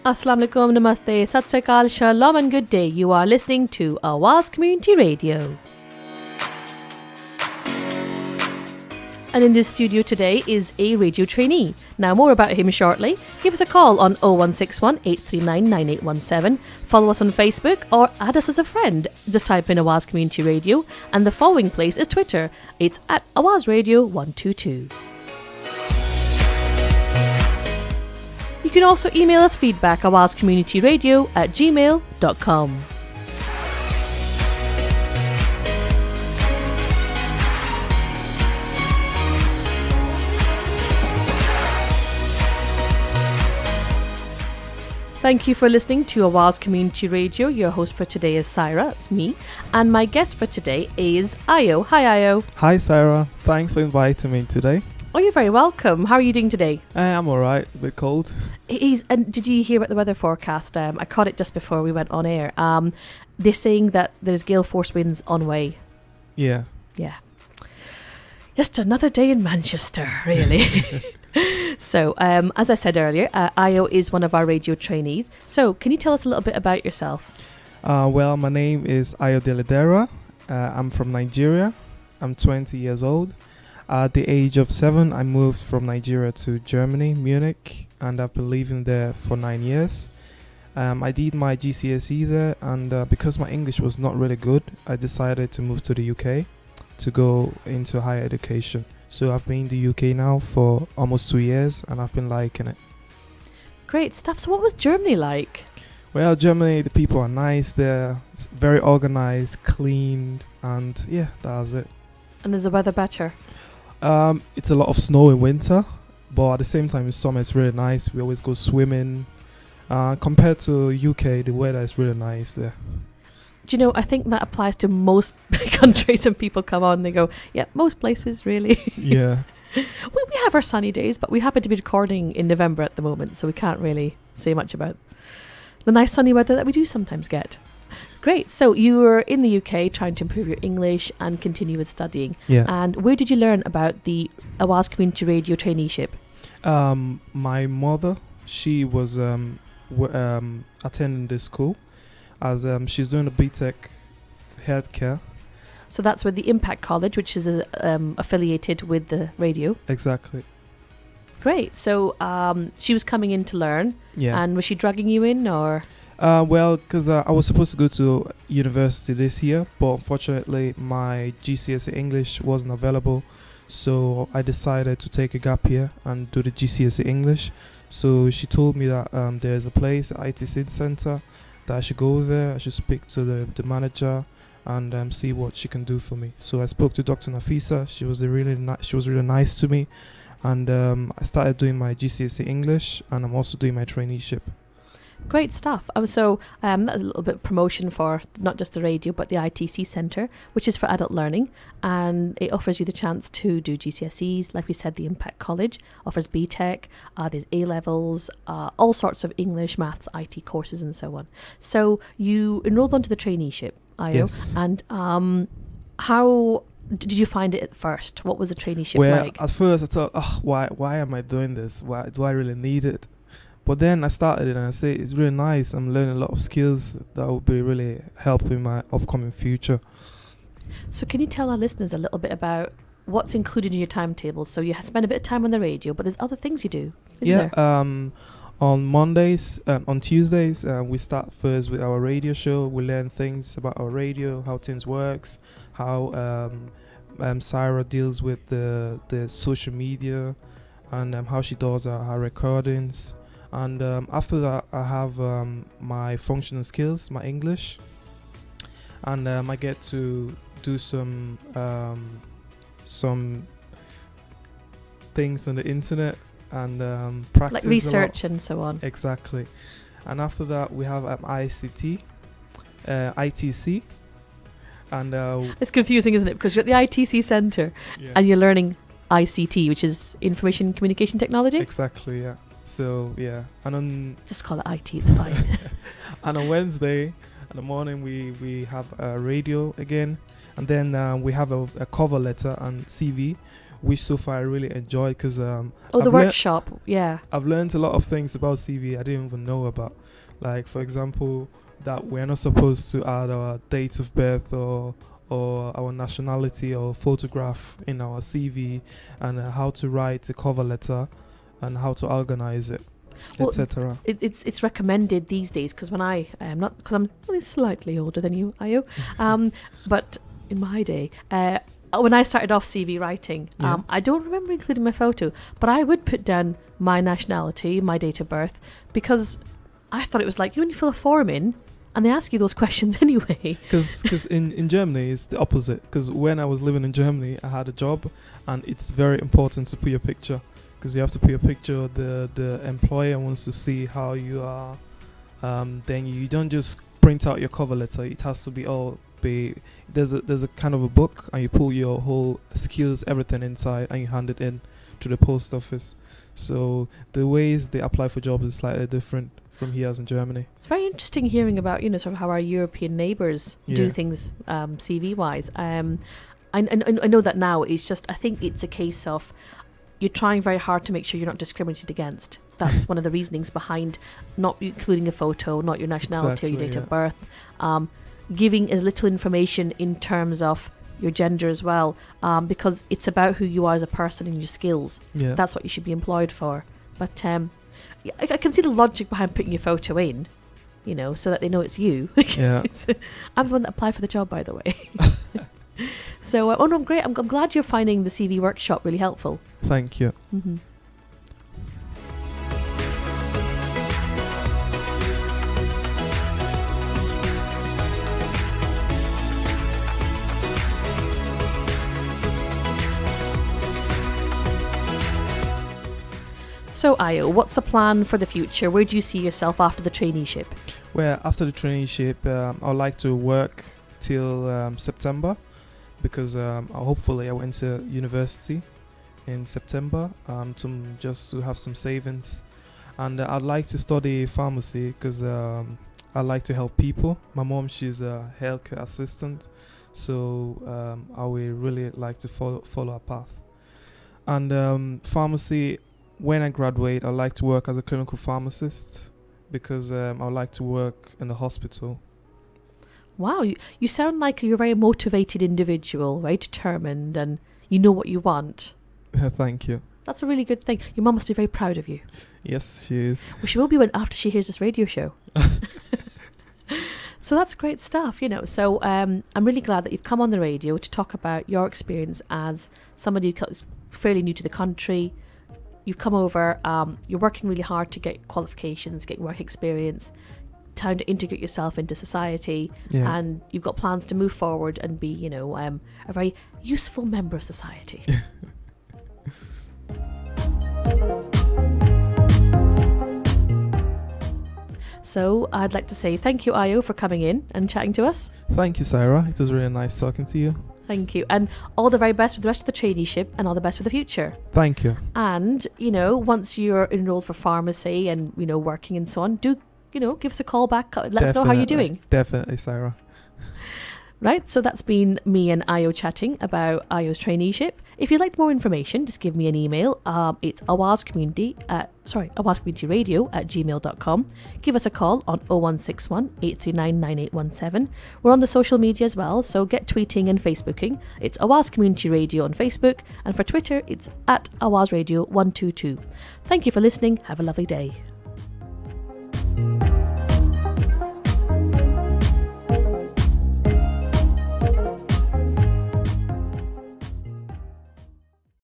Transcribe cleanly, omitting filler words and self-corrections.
Assalamu alaikum, namaste, sat sri akal, shalom and good day. You are listening to Awaz Community Radio. And in this studio today is a radio trainee. Now more about him shortly. Give us a call on 0161 839 9817. Follow us on Facebook or add us as a friend. Just type in Awaz Community Radio and the following place is Twitter. It's at Awaz Radio 122. You can also email us feedback awazcommunityradio@gmail.com. Thank you for listening to Awaz Community Radio. Your host for today is Saira, it's me, and my guest for today is Ayo. Hi Ayo. Hi Saira, thanks for inviting me today. Oh, you're very welcome. How are you doing today? I'm alright, a bit cold. It is. And did you hear about the weather forecast? I caught it just before we went on air. They're saying that there's gale force winds on way. Yeah. Yeah. Just another day in Manchester, really. So, as I said earlier, Ayo is one of our radio trainees. So, can you tell us a little bit about yourself? Well, my name is Ayo Deledera. I'm from Nigeria. I'm 20 years old. At the age of 7, I moved from Nigeria to Germany, Munich, and I've been living there for 9 years. I did my GCSE there, and because my English was not really good, I decided to move to the UK to go into higher education. So I've been in the UK now for almost 2 years, and I've been liking it. Great stuff. So what was Germany like? Well, Germany, the people are nice. They're very organized, clean, and yeah, that's it. And is the weather better? It's a lot of snow in winter, but at the same time in summer it's really nice. We always go swimming. Compared to UK, the weather is really nice there. Do you know, I think that applies to most countries when people come on, they go, yeah, most places really. Yeah. We have our sunny days, but we happen to be recording in November at the moment, so we can't really say much about the nice sunny weather that we do sometimes get. Great. So you were in the UK trying to improve your English and continue with studying. Yeah. And where did you learn about the Awaz Community Radio traineeship? My mother, she was attending this school as she's doing a BTEC healthcare. So that's with the Impact College, which is affiliated with the radio. Exactly. Great. So she was coming in to learn. Yeah. And was she dragging you in or? Well, because I was supposed to go to university this year, but unfortunately my GCSE English wasn't available, so I decided to take a gap year and do the GCSE English. So she told me that there's a place, ITC Centre, that I should go there, I should speak to the manager and see what she can do for me. So I spoke to Dr. Nafisa. She was really nice to me, and I started doing my GCSE English, and I'm also doing my traineeship. Great stuff. So that's a little bit of promotion for not just the radio, but the ITC Centre, which is for adult learning. And it offers you the chance to do GCSEs. Like we said, the Impact College offers BTEC, there's A-levels, all sorts of English, maths, IT courses and so on. So you enrolled onto the traineeship, Ayo. Yes. And how did you find it at first? What was the traineeship like? At first I thought, why am I doing this? Why do I really need it? But then I started it and I say it's really nice. I'm learning a lot of skills that will be really helping my upcoming future. So can you tell our listeners a little bit about what's included in your timetable? So you spend a bit of time on the radio, but there's other things you do, isn't there? On Mondays, on Tuesdays, we start first with our radio show. We learn things about our radio, how things works, how Saira deals with the social media, and how she does her recordings. And after that, I have my functional skills, my English, and I get to do some things on the internet and practice like research and so on. Exactly. And after that, we have ICT, ITC, and it's confusing, isn't it? Because you're at the ITC Centre and you're learning ICT, which is Information Communication Technology. Exactly. Yeah. So yeah, and on just call it IT, it's fine. And on Wednesday in the morning we have a radio again, And then we have a cover letter and CV, which so far I really enjoy because the workshop, yeah. I've learned a lot of things about CV I didn't even know about. Like, for example, that we're not supposed to add our date of birth or our nationality or photograph in our CV, and how to write a cover letter and how to organize it, etc. It's recommended these days because I'm only slightly older than you, Ayo, but in my day, when I started off CV writing, I don't remember including my photo, but I would put down my nationality, my date of birth, because I thought it was like, when you fill a form in and they ask you those questions anyway. Because in Germany it's the opposite. Because when I was living in Germany, I had a job, and it's very important to put your picture, because you have to put your picture. The employer wants to see how you are. Then you don't just print out your cover letter. It has to be there's a kind of a book, and you pull your whole skills, everything inside, and you hand it in to the post office. So the ways they apply for jobs is slightly different from here as in Germany. It's very interesting hearing about, sort of how our European neighbours do things CV wise. I know that now it's just, I think it's a case of you're trying very hard to make sure you're not discriminated against. That's one of the reasonings behind not including a photo, not your nationality or your date of birth, giving as little information in terms of your gender as well, because it's about who you are as a person and your skills. That's what you should be employed for. But I can see the logic behind putting your photo in, so that they know it's you. I'm the one that applied for the job, by the way. So, no, great. I'm glad you're finding the CV workshop really helpful. Thank you. Mm-hmm. So, Ayo, what's the plan for the future? Where do you see yourself after the traineeship? Well, after the traineeship, I'd like to work till September, because hopefully I went to university in September to have some savings. And I'd like to study pharmacy because I like to help people. My mom, she's a healthcare assistant, so I would really like to follow her path. And pharmacy, when I graduate, I'd like to work as a clinical pharmacist, because I'd like to work in the hospital. Wow, you sound like you're a very motivated individual, very determined, and you know what you want. Thank you. That's a really good thing. Your mum must be very proud of you. Yes, she is. Well, she will be after she hears this radio show. So that's great stuff, So I'm really glad that you've come on the radio to talk about your experience as somebody who's fairly new to the country. You've come over, you're working really hard to get qualifications, get work experience, time to integrate yourself into society, and you've got plans to move forward and be, a very useful member of society. So I'd like to say thank you, Ayo, for coming in and chatting to us. Thank you, Saira. It was really nice talking to you. Thank you. And all the very best with the rest of the traineeship, and all the best for the future. Thank you. And, once you're enrolled for pharmacy and, working and so on, do, give us a call back. Let us know how you're doing. Definitely, Saira. Right, so that's been me and Ayo chatting about Ayo's traineeship. If you'd like more information, just give me an email. It's awazcommunityradio@gmail.com. Give us a call on 0161 839 9817. We're on the social media as well, so get tweeting and Facebooking. It's Awaz Community Radio on Facebook, and for Twitter, it's @AwazRadio122. Thank you for listening. Have a lovely day.